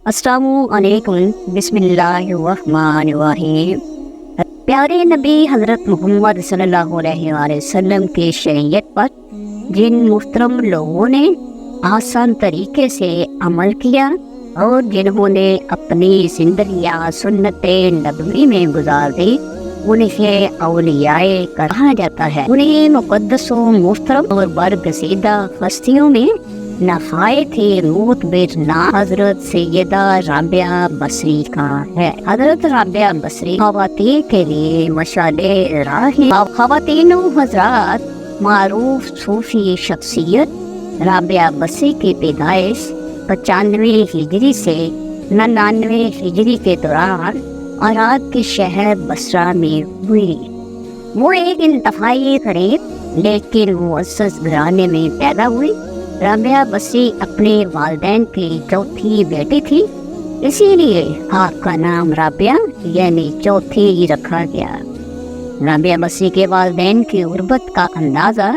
السلام علیکم، بسم اللہ الرحمن الرحیم۔ پیارے نبی حضرت محمد صلی اللہ علیہ وآلہ وسلم کی شریعت پر جن محترم لوگوں نے آسان طریقے سے عمل کیا اور جنہوں نے اپنی زندگیاں سنت نبوی میں گزار دی، انہیں اولیاء کہا جاتا ہے۔ انہیں مقدس و محترم اور برگزیدہ ہستیوں میں نہایت ہی معتبر نام حضرت سیدہ رابعہ بصری کا ہے۔ حضرت رابعہ بصری خواتین کے لیے مشعل راہ ہیں۔ خواتین و حضرات، معروف صوفی شخصیت رابعہ بصری کی پیدائش 95 ہجری سے 99 ہجری کے دوران عراق کے شہر بصرہ میں ہوئی۔ وہ ایک انتہائی غریب لیکن معزز گھرانے میں پیدا ہوئی۔ رابعہ بصری اپنے والدین کی چوتھی بیٹی تھی، اسی لیے آپ کا نام رابعہ یعنی چوتھی ہی رکھا گیا۔ رابعہ بصری کے والدین کی غربت کا اندازہ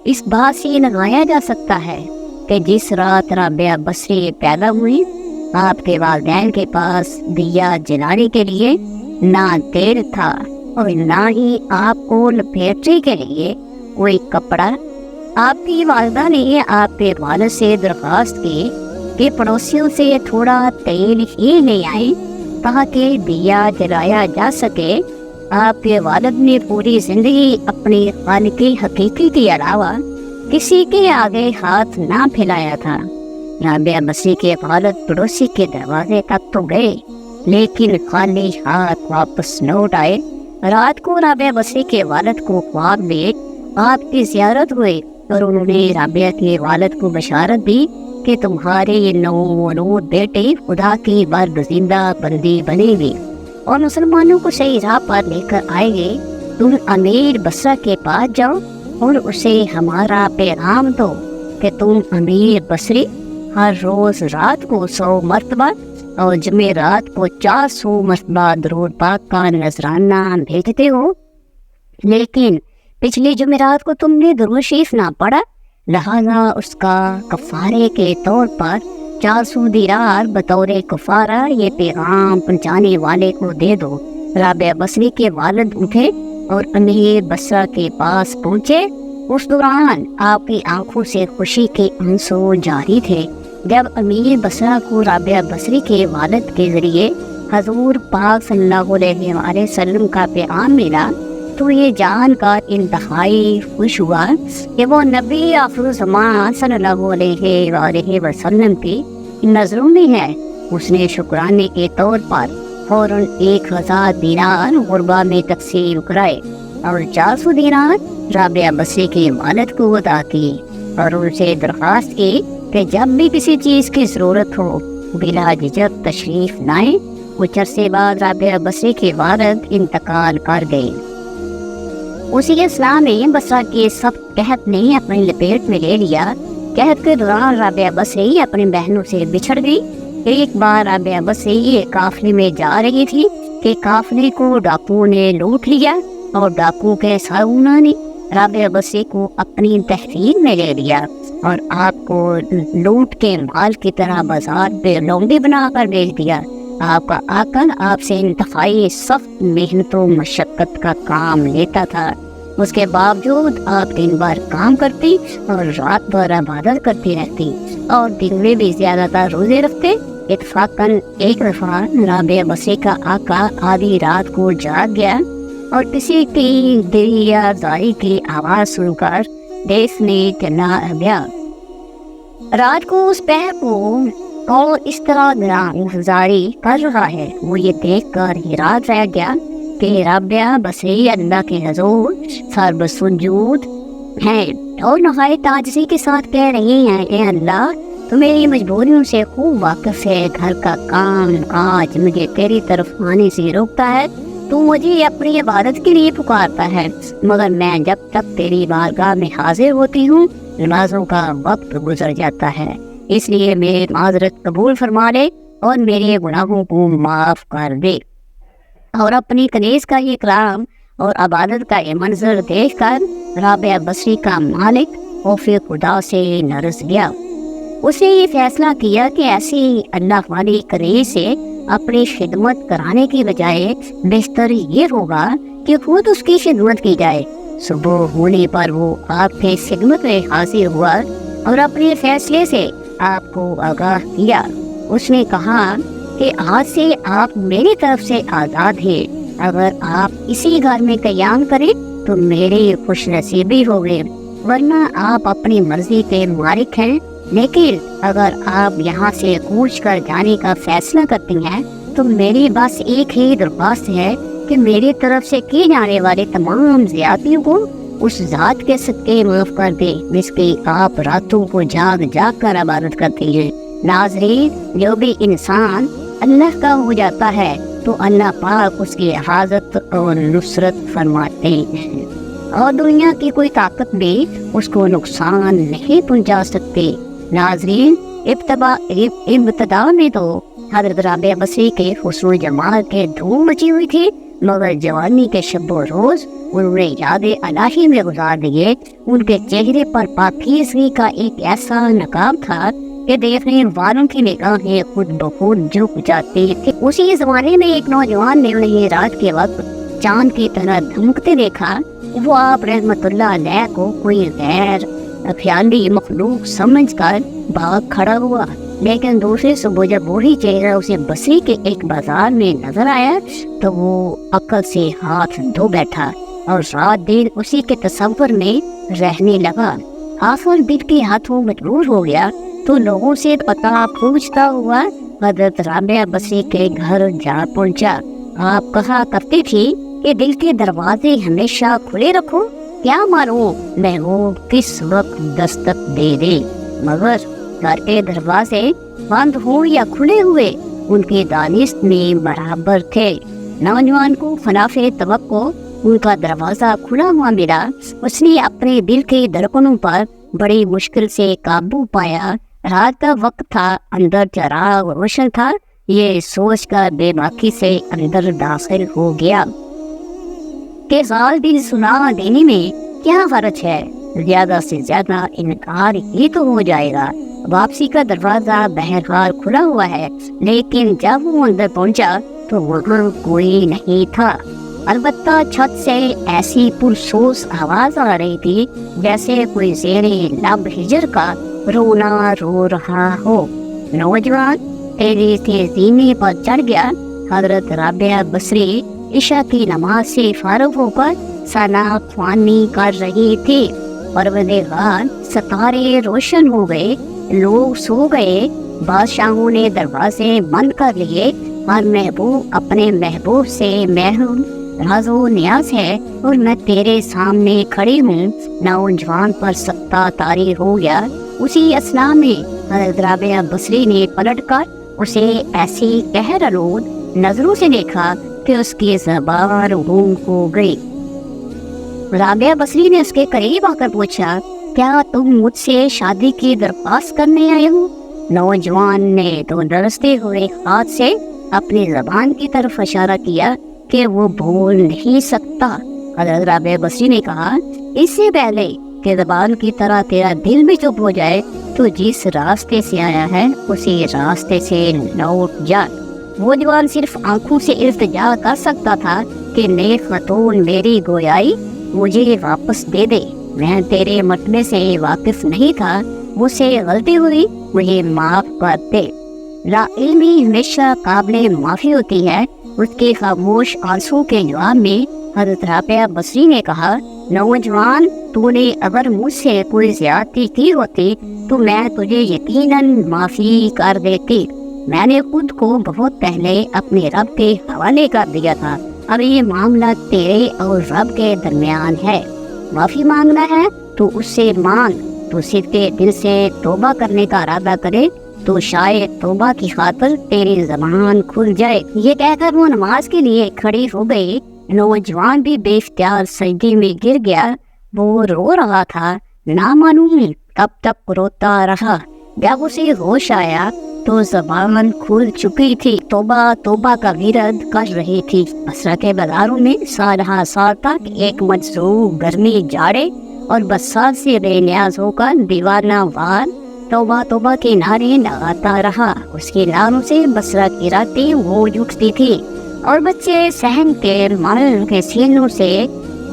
اس بات سے لگایا جا سکتا ہے کہ جس رات رابعہ بصری پیدا ہوئی، آپ کے والدین کے پاس دیا جلانے کے لیے نہ تیل تھا اور نہ ہی آپ کو لپیٹنے کے لیے کوئی کپڑا۔ آپ کی والدہ نے آپ کے والد سے درخواست کی کہ پڑوسیوں سے تھوڑا تیل ہی لے آئیں تاکہ دیا جلایا جا سکے۔ آپ کے والد نے پوری زندگی اپنی خالق حقیقی کے علاوہ کسی کے آگے ہاتھ نہ پھیلایا تھا۔ رابعہ بصری کے والد پڑوسی کے دروازے تک تو گئے لیکن خالی ہاتھ واپس لوٹ آئے۔ رات کو رابعہ بصری کے والد کو خواب میں آپ کی زیارت ہوئی اور انہوں نے رابعہ کے والد کو بشارت دی کہ تمہارے نومولود بیٹے خدا کی برگزیدہ بندی بنے گی اور مسلمانوں کو صحیح راہ پر لے کر آئے گے۔ تم امیر بصرہ کے پاس جاؤ اور اسے ہمارا پیغام دو کہ تم امیر بصری ہر روز رات کو 100 مرتبہ اور جمعرات کو 400 مرتبہ درود پاک کا نذرانہ بھیجتے ہو، لیکن پچھلی جمعرات کو تم نے درود شریف نہ پڑھا، لہذا اس کا کفارے کے طور پر 400 دینار بطور کفارہ یہ پیغام پہنچانے والے کو دے دو۔ رابعہ بصری کے والد اٹھے اور امیر بصرہ کے پاس پہنچے۔ اس دوران آپ کی آنکھوں سے خوشی کے آنسو جاری تھے۔ جب امیر بصرہ کو رابعہ بصری کے والد کے ذریعے حضور پاک صلی اللہ علیہ وآلہ وسلم کا پیغام ملا تو یہ جان کر انتہائی خوش ہوا کہ وہ نبی آخر الزمان صلی اللہ علیہ وآلہ وسلم کی نظروں میں ہے۔ اس نے شکرانے کے طور پر فوراً 1000 دینار غربا میں تقسیم کرائے اور 400 دینار رابعہ بصری کے والد کو عطا کی اور ان سے درخواست کی کہ جب بھی کسی چیز کی ضرورت ہو بلا جھجک تشریف لائیں۔ کچھ عرصے بعد رابعہ بصری کے والد انتقال کر گئے۔ اسی اسلام میں بصرہ کے سب قحط نے اپنی لپیٹ میں لے لیا۔ قحط کے دوران رابعہ بصری اپنی بہنوں سے بچھڑ گئی۔ ایک بار رابعہ بصری ایک قافلے میں جا رہی تھی کہ قافلے کو ڈاکو نے لوٹ لیا اور ڈاکو کے سارغوں نے رابعہ بصری کو اپنی تحریر میں لے لیا اور آپ کو لوٹ کے مال کی طرح بازار پہ لونڈی بنا کر بیچ دیا۔ آپ کا آقا آپ سے انتہائی سخت محنت و مشقت کا کام لیتا تھا، اس کے باوجود آپ دن بھر کام کرتی اور رات بھر عبادت کرتی رہتی اور دن میں بھی زیادہ تر روزے رکھتے۔ اتفاقاً ایک دفعہ رابعہ بصری کا آقا آدھی رات کو جاگ گیا اور کسی کی دریا زاری کی آواز سن کر دیکھنے چلا گیا۔ رات کو اس پہر کو اور اس طرح دریا زاری کر رہا ہے، وہ یہ دیکھ کر حیران رہ گیا کہ رابعہ بصری اللہ کے حضور سر سجود ہیں اور نہایت عاجزی کے ساتھ کہہ رہی ہیں، اے اللہ تو میری مجبوریوں سے خوب واقف ہے، گھر کا کام کاج مجھے تیری طرف آنے سے روکتا ہے، تو مجھے اپنی عبادت کے لیے پکارتا ہے، مگر میں جب تک تیری بارگاہ میں حاضر ہوتی ہوں نمازوں کا وقت گزر جاتا ہے، اس لیے میری معذرت قبول فرما لے اور میرے گناہوں کو معاف کر دے۔ اور اپنی کنیز کا یہ کلام اور عبادت کا یہ منظر دیکھ کر رابعہ بصری کا مالک خوف خدا سے لرز گیا۔ اسے یہ فیصلہ کیا کہ ایسی اللہ والی کرے سے اپنی خدمت کرانے کی بجائے بہتر یہ ہوگا کہ خود اس کی خدمت کی جائے۔ صبح ہونے پر وہ آپ کی خدمت میں حاضر ہوا اور اپنے فیصلے سے آپ کو آگاہ کیا۔ اس نے کہا کہ آج سے آپ میری طرف سے آزاد ہیں، اگر آپ اسی گھر میں قیام کریں تو میری خوش نصیبی ہوگی، ورنہ آپ اپنی مرضی کے مالک ہیں۔ لیکن اگر آپ یہاں سے کوچ کر جانے کا فیصلہ کرتی ہیں تو میری بس ایک ہی درخواست ہے کہ میری طرف سے کی جانے والے تمام زیادتیوں کو اس ذات کے صدقے معاف کر دے جس کی آپ راتوں کو جاگ جاگ کر عبادت کرتی ہیں۔ ناظرین، جو بھی انسان اللہ کا ہو جاتا ہے تو اللہ پاک اس کی حفاظت اور نصرت فرماتے ہیں، اور دنیا کی کوئی طاقت بھی اس کو نقصان نہیں پہنچا سکتی۔ ناظرین، ابتدا میں تو حضرت رابعہ بصری کے حسن و جمال کے دھوم مچی ہوئی تھی، مگر جوانی کے شب و روز انہوں نے یاد الہی میں گزار دیے۔ ان کے چہرے پر پاکیزگی کا ایک ایسا نقاب تھا کہ دیکھنے والوں کی نگاہیں خود بخود جھک جاتی تھی۔ اسی زمانے میں ایک نوجوان نے انہیں رات کے وقت چاند کی طرح دھمکتے دیکھا۔ وہ آپ رحمت اللہ علیہ کو کوئی غیر خیالی مخلوق سمجھ کر بھاگ کھڑا ہوا، لیکن دوسرے صبح جب وہی چہرہ اسے بصری کے ایک بازار میں نظر آیا تو وہ عقل سے ہاتھ دھو بیٹھا اور رات دن اسی کے تصور میں رہنے لگا۔ آخر دل کے ہاتھوں مجبور ہو گیا تو لوگوں سے پتہ پوچھتا ہوا حضرت رابعہ بصری کے گھر جا پہنچا۔ آپ کہا کرتی تھی کہ دل کے دروازے ہمیشہ کھلے رکھو، کیا معلوم محبوب کس وقت دستک دے دے، مگر گھر کے دروازے بند ہوں یا کھلے ہوئے ان کی دانست میں برابر تھے۔ نوجوان کو خلاف توقع ان کا دروازہ کھلا ہوا ملا۔ اس نے اپنے دل کے دھڑکنوں پر بڑی مشکل سے قابو پایا۔ رات کا وقت تھا، اندر چراغ روشن تھا، یہ سوچ کر بے باکی سے اندر داخل ہو گیا کہ غال دل سنا دینے میں کیا حرج ہے، زیادہ سے زیادہ انکار ہی تو ہو جائے گا۔ واپسی کا دروازہ بہرحال کھلا ہوا ہے، لیکن جب وہ اندر پہنچا تو وہاں کوئی نہیں تھا۔ البتہ چھت سے ایسی پرسوس آواز آ رہی تھی جیسے کوئی زیر لب ہجر کا رونا رو رہا ہو۔ نوجوان تیزی سے زینے پر چڑھ گیا۔ حضرت رابعہ بصری عشاء کی نماز سے فارغ ہو کر ثنا خوانی کر رہی تھی۔ پروردگار، ستارے روشن ہو گئے، لوگ سو گئے، بادشاہوں نے دروازے بند کر لیے، ہر محبوب اپنے محبوب سے محروم راز و نیاز ہے، اور میں تیرے سامنے کھڑی ہوں۔ نوجوان پر سکتہ طاری ہو گیا۔ اسی اثنا میں حضرت رابعہ بصری نے پلٹ کر اسے ایسی قہر آلود نظروں سے دیکھا کہ اس کی زبان گم ہو گئی۔ رابعہ بصری نے اس کے قریب آ کر پوچھا، کیا تم مجھ سے شادی کی درخواست کرنے آئے ہو؟ نوجوان نے تو لرزتے ہوئے ہاتھ سے اپنی زبان کی طرف اشارہ کیا کہ وہ بول نہیں سکتا۔ حضرت رابعہ بصری نے کہا، اس سے پہلے کہ زبان کی طرح تیرا دل بھی چپ ہو جائے تو جس راستے سے آیا ہے اسی راستے سے لوٹ جا۔ وہ جوان صرف آنکھوں سے التجا کر سکتا تھا کہ نیک خاتون میری گویائی مجھے واپس دے دے، میں تیرے مرتبے سے واقف نہیں تھا، مجھ سے غلطی ہوئی، مجھے معاف کر دے۔ لا علمی ہمیشہ قابل معافی ہوتی ہے۔ اس کے خاموش آنسو کے جواب میں حضرت رابعہ بصری نے کہا، نوجوان، تو نے اگر مجھ سے کوئی زیادتی کی ہوتی تو میں تجھے یقیناً معافی کر دیتی۔ میں نے خود کو بہت پہلے اپنے رب کے حوالے کر دیا تھا، اب یہ معاملہ تیرے اور رب کے درمیان ہے۔ معافی مانگنا ہے تو اس سے مانگ، تو صرف دل سے توبہ کرنے کا ارادہ کرے تو شاید توبہ کی خاطر تیری زبان کھل جائے۔ یہ کہہ کر وہ نماز کے لیے کھڑی ہو گئی۔ نوجوان بھی بے اختیار سجدے میں گر گیا۔ وہ رو رہا تھا، نہ معلوم کب تک روتا رہا۔ جب اسے ہوش آیا تو زبان کھل چکی تھی، توبہ توبہ کا ورد کر رہی تھی۔ بصرہ کے بازاروں میں سال ہر سال تک ایک مجذوب گرمی جاڑے اور بسات سے بے نیاز ہو کر دیوانہ وار توبہ توبہ کے نعرے لگاتا رہا۔ اس کے نعروں سے بصرہ کی راتیں گونج اٹھتی تھی اور بچے صحن کے مال کے سینوں سے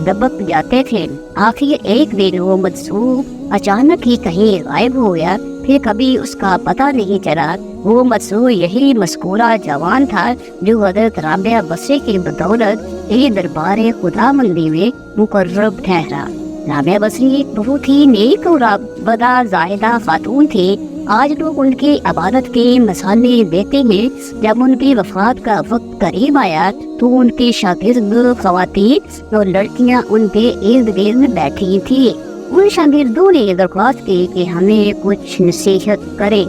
دبک جاتے تھے۔ آخر ایک دن وہ مجذوب اچانک ہی کہیں غائب ہو گیا، پھر کبھی اس کا پتہ نہیں چلا۔ وہ مجذوب یہی مذکورہ جوان تھا جو حضرت رابعہ بصری کی بدولت دربار خدا مندی میں مقرب ٹھہرا۔ رابعہ بصری ایک بہت ہی نیک اور عابدہ زاہدہ خاتون تھی۔ آج لوگ ان کی عبادت کے مثالیں دیتے ہیں۔ جب ان کی وفات کا وقت قریب آیا تو ان کی شاگرد خواتین اور لڑکیاں ان کے ارد گرد بیٹھی تھیں۔ ان شاگردوں نے درخواست کی کہ ہمیں کچھ نصیحت کریں،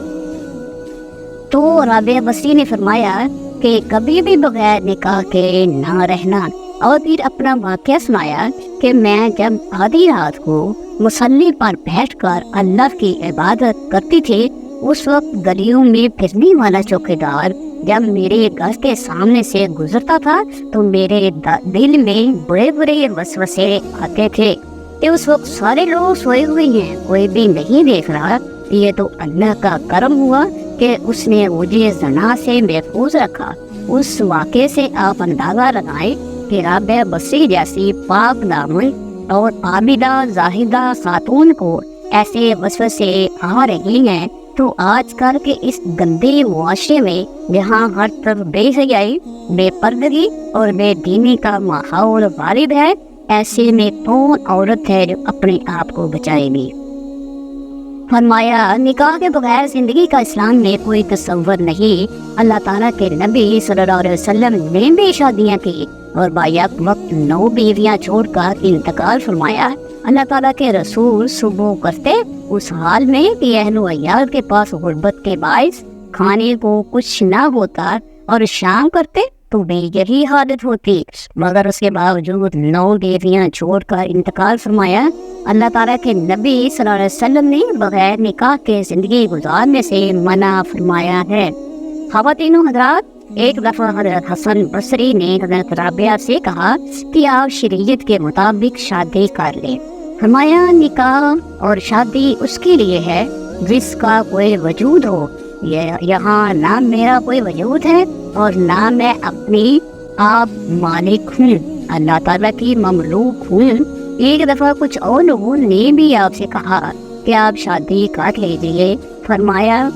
تو رابعہ بصری نے فرمایا کہ کبھی بھی بغیر نکاح کے نہ رہنا، اور پھر اپنا واقعہ سنایا کہ میں جب آدھی رات کو مصلی پر بیٹھ کر اللہ کی عبادت کرتی تھی، اس وقت گلیوں میں پھرنے والا چوکیدار جب میرے گھر کے سامنے سے گزرتا تھا تو میرے دل میں بڑے بڑے وسوسے آتے تھے کہ اس وقت سارے لوگ سوئے ہوئے ہیں، کوئی بھی نہیں دیکھ رہا۔ یہ تو اللہ کا کرم ہوا کہ اس نے مجھے زنا سے محفوظ رکھا۔ اس واقعے سے آپ اندازہ لگائیں کہ رابعہ بصری جیسی پاک دامن اور عابدہ زاہدہ خاتون کو ایسے وسوسے آ رہی ہیں، تو آج کل کے اس گندے معاشرے میں جہاں ہر طرف بے حیائی، بے پردگی اور بے دینی کا ماحول غالب ہے، ایسے میں کون عورت ہے جو اپنے آپ کو بچائے گی؟ فرمایا نکاح کے بغیر زندگی کا اسلام میں کوئی تصور نہیں۔ اللہ تعالیٰ کے نبی صلی اللہ علیہ وسلم نے بھی شادیاں کی اور بایک وقت 9 بیویاں چھوڑ کر انتقال فرمایا۔ اللہ تعالیٰ کے رسول صبح کرتے اس حال میں کہ اہل و عیال کے پاس غربت کے باعث کھانے کو کچھ نہ ہوتا، اور شام کرتے تو بھی یہی حالت ہوتی، مگر اس کے باوجود 9 بیویاں چھوڑ کر انتقال فرمایا۔ اللہ تعالیٰ کے نبی صلی اللہ علیہ وسلم نے بغیر نکاح کے زندگی گزارنے سے منع فرمایا ہے۔ خواتین و حضرات، ایک دفعہ حضرت حسن بصری نے حضرت رابعہ سے کہا کہ آپ شریعت کے مطابق شادی کر لیں۔ فرمایا نکاح اور شادی اس کے لیے ہے جس کا کوئی وجود ہو۔ یہاں نہ میرا کوئی وجود ہے اور نہ میں اپنی آپ مالک ہوں، اللہ تعالیٰ کی مملوک ہوں۔ ایک دفعہ کچھ اور لوگوں نے بھی آپ سے کہا کہ آپ شادی کر لیجیے۔ فرمایا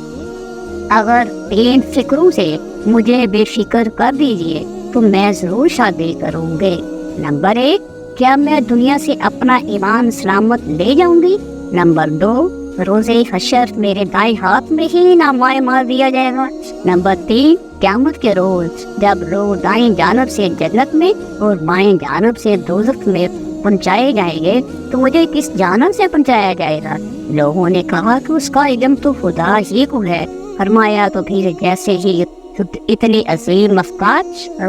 اگر 3 فکروں سے مجھے بے فکر کر دیجیے تو میں ضرور شادی کروں گی۔ نمبر 1، کیا میں دنیا سے اپنا ایمان سلامت لے جاؤں گی؟ نمبر 2، روزے حشر میرے دائیں ہاتھ میں ہی نامہ مار دیا جائے گا۔ نمبر 3، قیامت کے روز جب لوگ دائیں جانب سے جنت میں اور بائیں جانب سے دوزخ میں پہنچائے جائیں گے تو مجھے کس جانب سے پہنچایا جائے گا؟ لوگوں نے کہا کہ اس کا علم تو خدا ہی کو ہے۔ فرمایا تو پھر جیسے ہی اتنی عظیم افکار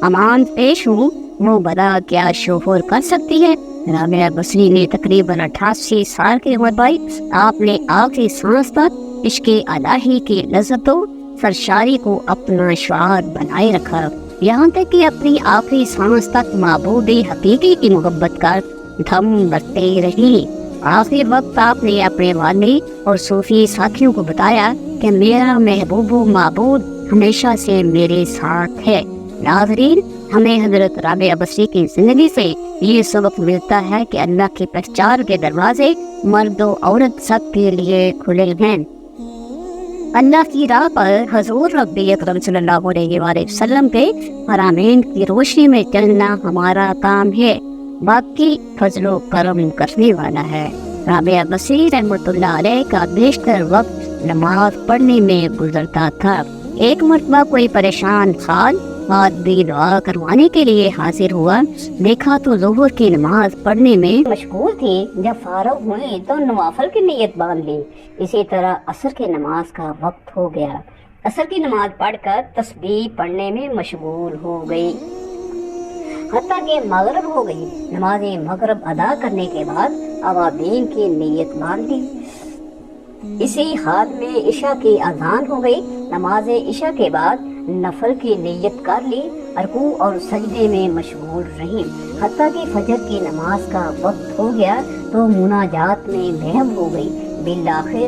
امان پیش ہوں، وہ بلا کیا شوہر کر سکتی ہے؟ رابعہ بصری نے تقریباً 88 سال کی عمر پائی۔ آپ نے آخری سانس تک عشق الہی کی لذت و سرشاری کو اپنا شعار بنائے رکھا، یہاں تک کہ اپنی آخری سانس تک معبود حقیقی کی محبت کا دھم برتے رہی۔ آخری وقت آپ نے اپنے والد اور صوفی ساتھیوں کو بتایا کہ میرا محبوب و معبود ہمیشہ سے میرے ساتھ ہے۔ ناظرین، ہمیں حضرت رابعہ بصری کی زندگی سے یہ سبق ملتا ہے کہ اللہ کی پہچان کے دروازے مرد و عورت سب کے لیے کھلے ہیں۔ اللہ کی راہ پر حضور رب اکرم صلی اللہ علیہ وآلہ وسلم کے فرامین کی روشنی میں چلنا ہمارا کام ہے، باقی فضل و کرم کرنے والا ہے۔ رابعہ بصری رحمۃ اللہ علیہ کا بیشتر وقت نماز پڑھنے میں گزرتا تھا۔ ایک مرتبہ کوئی پریشان خال آدمی دعا کروانے کے لیے حاضر ہوا، دیکھا تو ظہر کی نماز پڑھنے میں مشغول تھی۔ جب فارغ ہوئی تو نوافل کی نیت باندھ لی۔ اسی طرح عصر کی نماز کا وقت ہو گیا، عصر کی نماز پڑھ کر تسبیح پڑھنے میں مشغول ہو گئی، حتیٰ کہ مغرب ہو گئی۔ نماز مغرب ادا کرنے کے بعد اوابین کی نیت باندھ لی۔ اسی حال میں عشاء کی اذان ہو گئی۔ نماز عشاء کے بعد نفل کی نیت کر لی، رکوع اور سجدے میں مشغول رہی، حتیٰ کہ فجر کی نماز کا وقت ہو گیا تو مناجات میں محو ہو گئی۔ بالآخر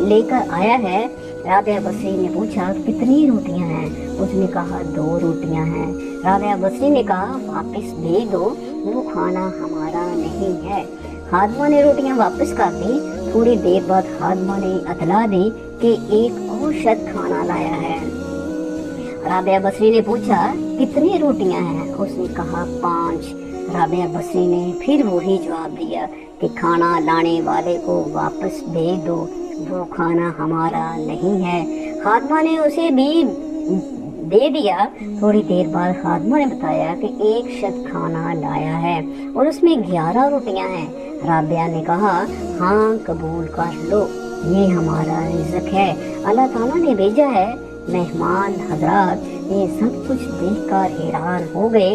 لے کر آیا ہے۔ رابعہ بصری نے پوچھا کتنی روٹیاں ہیں؟ اس نے کہا 2 روٹیاں ہیں۔ رابعہ بصری نے کہا واپس بھیج دو، وہ کھانا ہمارا نہیں ہے۔ خادمہ نے روٹیاں واپس کر دی۔ تھوڑی دیر بعد خادمہ نے اطلاع دی کہ ایک اور شخص کھانا لایا ہے۔ رابعہ بصری نے پوچھا کتنی روٹیاں ہیں؟ اس نے کہا 5۔ رابعہ بصری نے پھر وہی جواب دیا کہ کھانا لانے والے کو واپس بھیج دو، وہ کھانا ہمارا نہیں ہے۔ خادمہ نے اسے بھی دے دیا۔ تھوڑی دیر بعد خادمہ نے بتایا کہ ایک شخص کھانا لایا ہے اور اس میں 11 روٹیاں ہیں۔ رابعہ نے کہا ہاں قبول کر لو، یہ ہمارا رزق ہے، اللہ تعالیٰ نے بھیجا ہے۔ مہمان حضرات یہ سب کچھ دیکھ کر حیران ہو گئے۔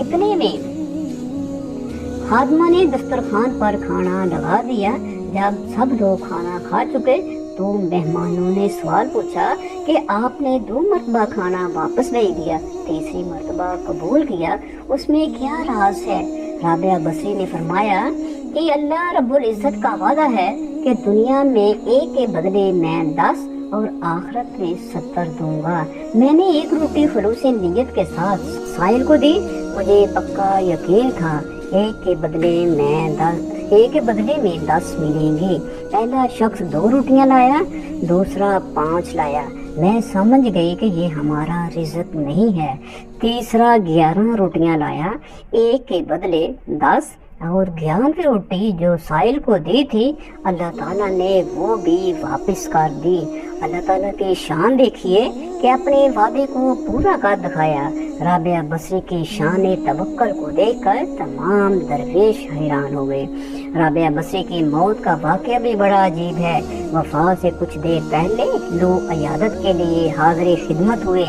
اتنے میں خادمہ نے دسترخوان پر کھانا لگا دیا۔ جب سب لوگ کھانا کھا چکے تو مہمانوں نے سوال پوچھا کہ آپ نے 2 مرتبہ کھانا واپس بھیج دیا، تیسری مرتبہ قبول کیا، اس میں کیا راز ہے؟ رابعہ بصری نے فرمایا کہ اللہ رب العزت کا وعدہ ہے کہ دنیا میں ایک کے بدلے میں 10 اور آخرت میں 70 دوں گا۔ میں نے 1 روٹی خلوص نیت کے ساتھ سائل کو دی، مجھے پکا یقین تھا ایک کے بدلے میں 10 ملیں گی۔ پہلا شخص 2 روٹیاں لایا، دوسرا 5 لایا۔ میں سمجھ گئی کہ یہ ہمارا رزق نہیں ہے۔ تیسرا 11 روٹیاں لایا، ایک کے بدلے 10 اور 11ویں روٹی جو سائل کو دی تھی اللہ تعالیٰ نے وہ بھی واپس کر دی۔ اللہ تعالیٰ کی شان دیکھیے کہ اپنے وعدے کو پورا کر دکھایا۔ رابعہ بصری کی شان توکل کو دیکھ کر تمام درویش حیران ہو گئے۔ رابعہ بصری کی موت کا واقعہ بھی بڑا عجیب ہے۔ وفات سے کچھ دیر پہلے لوگ عیادت کے لیے حاضر خدمت ہوئے۔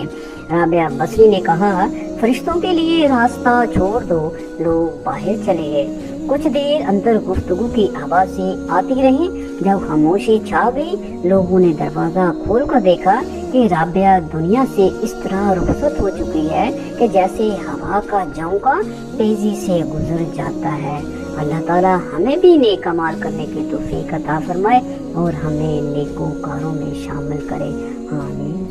رابعہ بصری نے کہا فرشتوں کے لیے راستہ چھوڑ دو، لوگ باہر چلے گئے۔ کچھ دیر اندر گفتگو کی آوازیں آتی رہیں۔ جب خاموشی چھا گئی لوگوں نے دروازہ کھول کر دیکھا کہ رابعہ دنیا سے اس طرح رخصت ہو چکی ہے کہ جیسے ہوا کا جھونکا تیزی سے گزر جاتا ہے۔ اللہ تعالیٰ ہمیں بھی نیک اعمال کرنے کی توفیق عطا فرمائے اور ہمیں نیکوکاروں میں شامل کرے، آمین۔